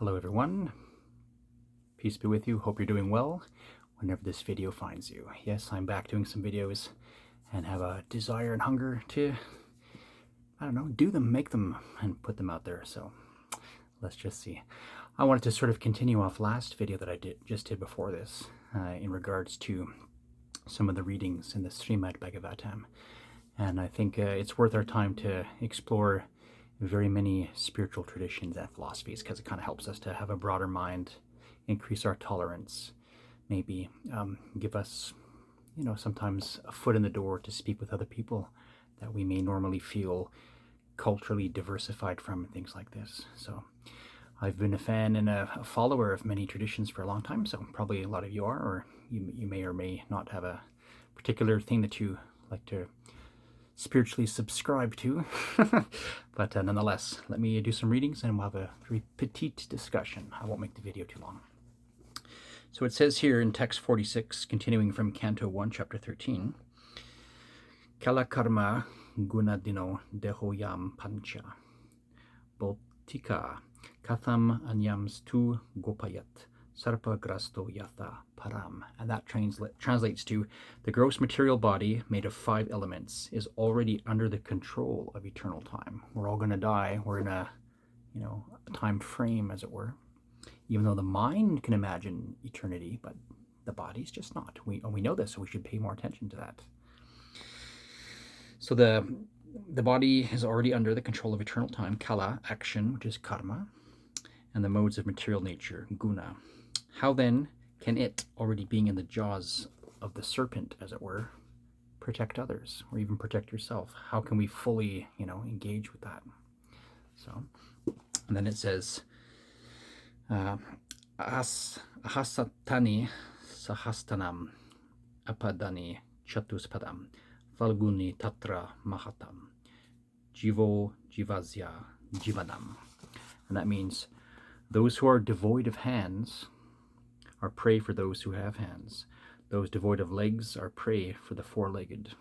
Hello everyone, peace be with you, hope you're doing well whenever this video finds you. Yes, I'm back doing some videos and have a desire and hunger to, do them, make them, and put them out there, so let's just see. I wanted to sort of continue off last video that I just did before this in regards to some of the readings in the Srimad Bhagavatam, and I think it's worth our time to explore very many spiritual traditions and philosophies because it kind of helps us to have a broader mind, increase our tolerance, maybe give us, sometimes a foot in the door to speak with other people that we may normally feel culturally diversified from and things like this. So I've been a fan and a follower of many traditions for a long time, so probably a lot of you are, or you may or may not have a particular thing that you like to spiritually subscribe to. But nonetheless, let me do some readings and we'll have a very petite discussion. I won't make the video too long. So it says here in text 46, continuing from Canto 1, chapter 13, Kala karma gunadino dehoyam pancha botika katham anyams tu gopayat sarpa grasto yatha param. And that translates to, the gross material body made of 5 elements is already under the control of eternal time. We're all going to die. We're in a time frame, as it were, even though the mind can imagine eternity, but the body's just not. We know this, so we should pay more attention to that. So the body is already under the control of eternal time, kala, action, which is karma, and the modes of material nature, guna. How then can it, already being in the jaws of the serpent, as it were, protect others or even protect yourself? How can we fully, engage with that? So, and then it says, ahasatani sahastanam apadani chatuspadam falguni tatra mahatam jivo jivasya jivanam. And that means those who are devoid of hands are prey for those who have hands. Those devoid of legs are prey for the 4-legged.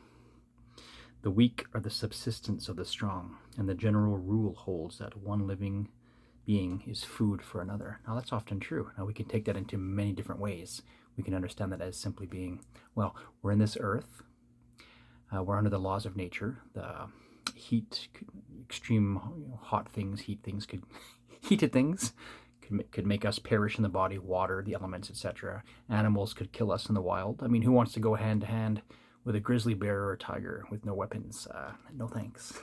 The weak are the subsistence of the strong, and the general rule holds that one living being is food for another. Now that's often true. Now we can take that into many different ways. We can understand that as simply being, well, we're in this earth, we're under the laws of nature. The heat, extreme hot things, heated things could make us perish in the body. Water, the elements, etc. Animals could kill us in the wild. I mean, who wants to go hand to hand with a grizzly bear or a tiger with no weapons? No thanks.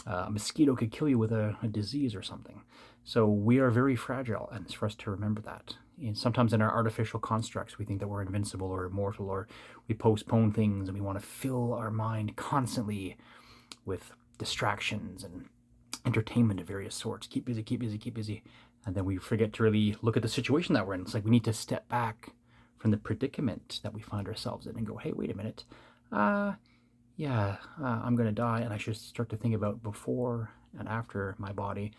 A mosquito could kill you with a disease or something. So we are very fragile, and it's for us to remember that. And sometimes in our artificial constructs, we think that we're invincible or immortal, or we postpone things and we want to fill our mind constantly with distractions and entertainment of various sorts. Keep busy, keep busy, keep busy. And then we forget to really look at the situation that we're in. It's like we need to step back from the predicament that we find ourselves in and go, hey, wait a minute. I'm going to die, and I should start to think about before and after my body,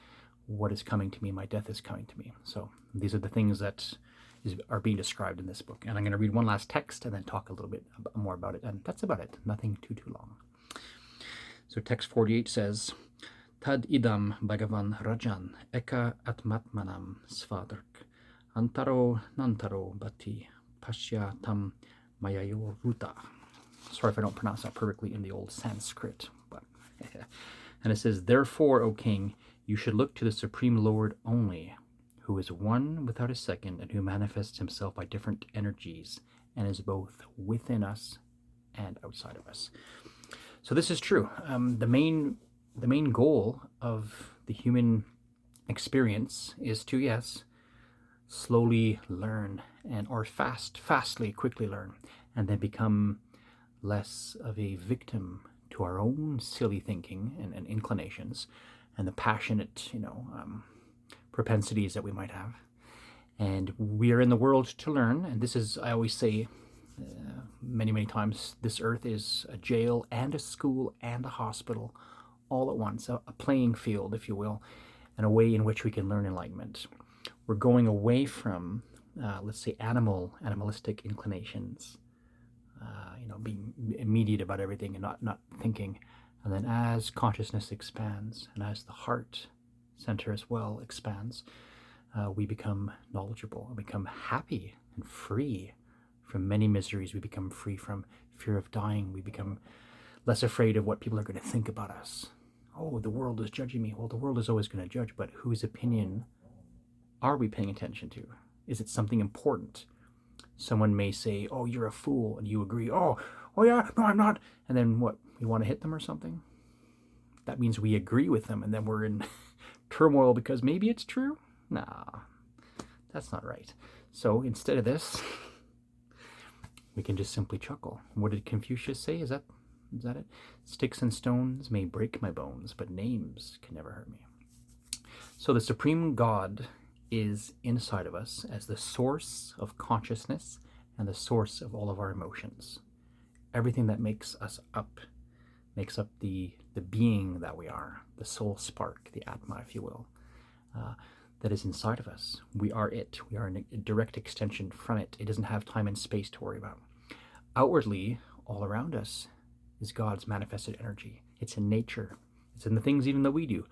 what is coming to me. My death is coming to me. So these are the things that are being described in this book. And I'm going to read one last text and then talk a little bit more about it. And that's about it. Nothing too long. So text 48 says, Tad idam Bhagavan Rajan eka atmatmanam svadark antaro nantaro bati pashya tam mayayo ruta. Sorry if I don't pronounce that perfectly in the old Sanskrit, but and it says, therefore, O king, you should look to the Supreme Lord only, who is one without a second and who manifests himself by different energies and is both within us and outside of us. So this is true. The main goal of the human experience is to, yes, slowly learn or quickly learn, and then become less of a victim to our own silly thinking and inclinations and the passionate, propensities that we might have. And we are in the world to learn, and this is, I always say many times, this earth is a jail and a school and a hospital all at once, a playing field, if you will, and a way in which we can learn enlightenment. We're going away from, let's say, animalistic inclinations, being immediate about everything and not thinking. And then as consciousness expands, and as the heart center as well expands, we become knowledgeable and become happy and free from many miseries. We become free from fear of dying. We become less afraid of what people are going to think about us. Oh, the world is judging me. Well, the world is always going to judge, but whose opinion are we paying attention to? Is it something important? Someone may say, oh, you're a fool, and you agree, oh yeah, no, I'm not. And then what, we want to hit them or something? That means we agree with them, and then we're in turmoil because maybe it's true? Nah, that's not right. So instead of this, we can just simply chuckle. What did Confucius say? Is that it? Sticks and stones may break my bones, but names can never hurt me. So the Supreme God is inside of us as the source of consciousness and the source of all of our emotions. Everything that makes us up, makes up the being that we are, the soul spark, the Atma, if you will, that is inside of us. We are it. We are a direct extension from it. It doesn't have time and space to worry about. Outwardly, all around us is God's manifested energy. It's in nature. It's in the things even that we do.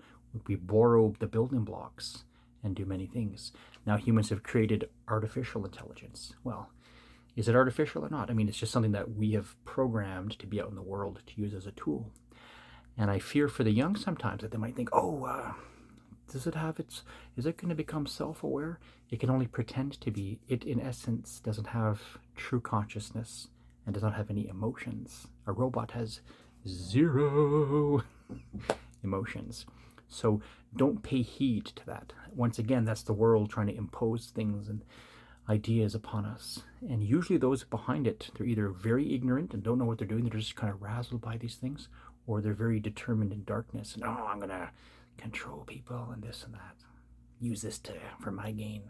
We borrow the building blocks and do many things. Now humans have created artificial intelligence. Well, is it artificial or not? I mean, it's just something that we have programmed to be out in the world to use as a tool. And I fear for the young sometimes that they might think, is it going to become self-aware? It can only pretend to be. It, in essence, doesn't have true consciousness and does not have any emotions. A robot has 0 emotions. So don't pay heed to that. Once again, that's the world trying to impose things and ideas upon us. And usually those behind it, they're either very ignorant and don't know what they're doing, they're just kind of razzled by these things, or they're very determined in darkness and, I'm going to control people and this and that. Use this for my gain.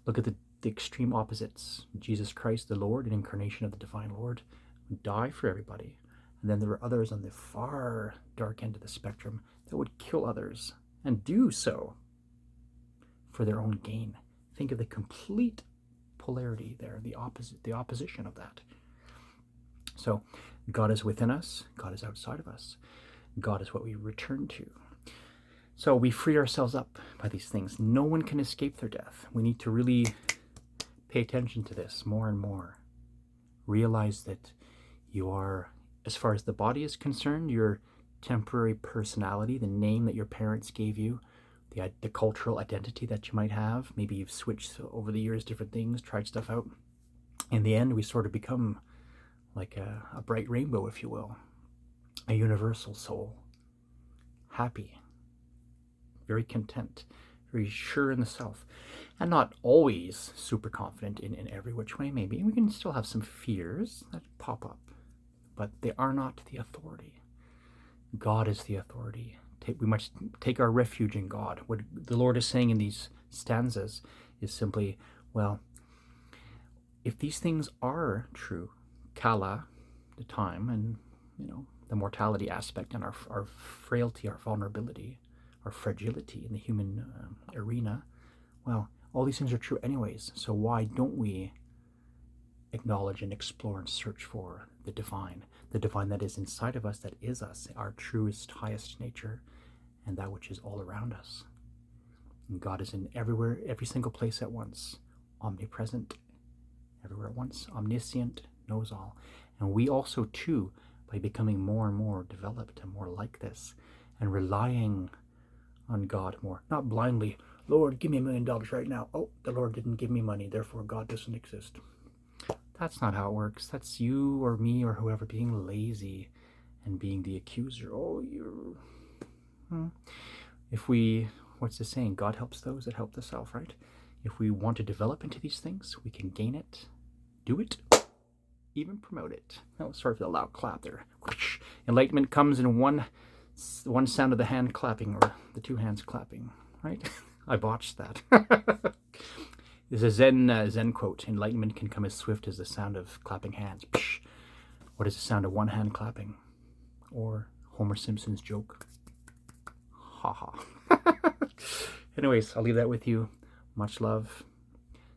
Look at the extreme opposites. Jesus Christ, the Lord, an incarnation of the divine Lord, would die for everybody. And then there were others on the far dark end of the spectrum that would kill others and do so for their own gain. Think of the complete polarity there, the opposition of that. So God is within us, God is outside of us. God is what we return to. So we free ourselves up by these things. No one can escape their death. We need to really pay attention to this more and more. Realize that you are, as far as the body is concerned, your temporary personality, the name that your parents gave you, the cultural identity that you might have. Maybe you've switched over the years, different things, tried stuff out. In the end, we sort of become like a bright rainbow, if you will, a universal soul, happy, very content, very sure in the self, and not always super confident in every which way. Maybe we can still have some fears that pop up, but they are not the authority. God is the authority. We must take our refuge in God. What the Lord is saying in these stanzas is simply, well, if these things are true, Kala, the time, and the mortality aspect, and our frailty, our vulnerability, our fragility in the human arena, well, all these things are true anyways. So why don't we acknowledge and explore and search for the divine that is inside of us, that is us, our truest, highest nature, and that which is all around us. And God is in everywhere, every single place at once, omnipresent, everywhere at once, omniscient, knows all. And we also too, by becoming more and more developed and more like this, and relying on God more, not blindly, Lord, give me $1 million right now. Oh, the Lord didn't give me money, therefore God doesn't exist. That's not how it works. That's you or me or whoever being lazy and being the accuser. Oh, you're... If we, what's the saying? God helps those that help themselves, right? If we want to develop into these things, we can gain it, do it, even promote it. Oh, sorry for the loud clap there. Enlightenment comes in one sound of the hand clapping, or the 2 hands clapping, right? I botched that. There's a Zen quote. Enlightenment can come as swift as the sound of clapping hands. What is the sound of one hand clapping? Or Homer Simpson's joke. Ha ha. Anyways, I'll leave that with you. Much love.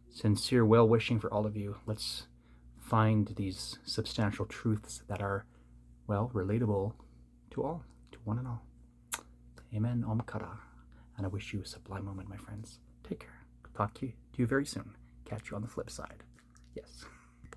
Sincere well-wishing for all of you. Let's find these substantial truths that are, well, relatable to all, to one and all. Amen. Om Kara. And I wish you a sublime moment, my friends. Take care. talk to you very soon. Catch you on the flip side. Yes.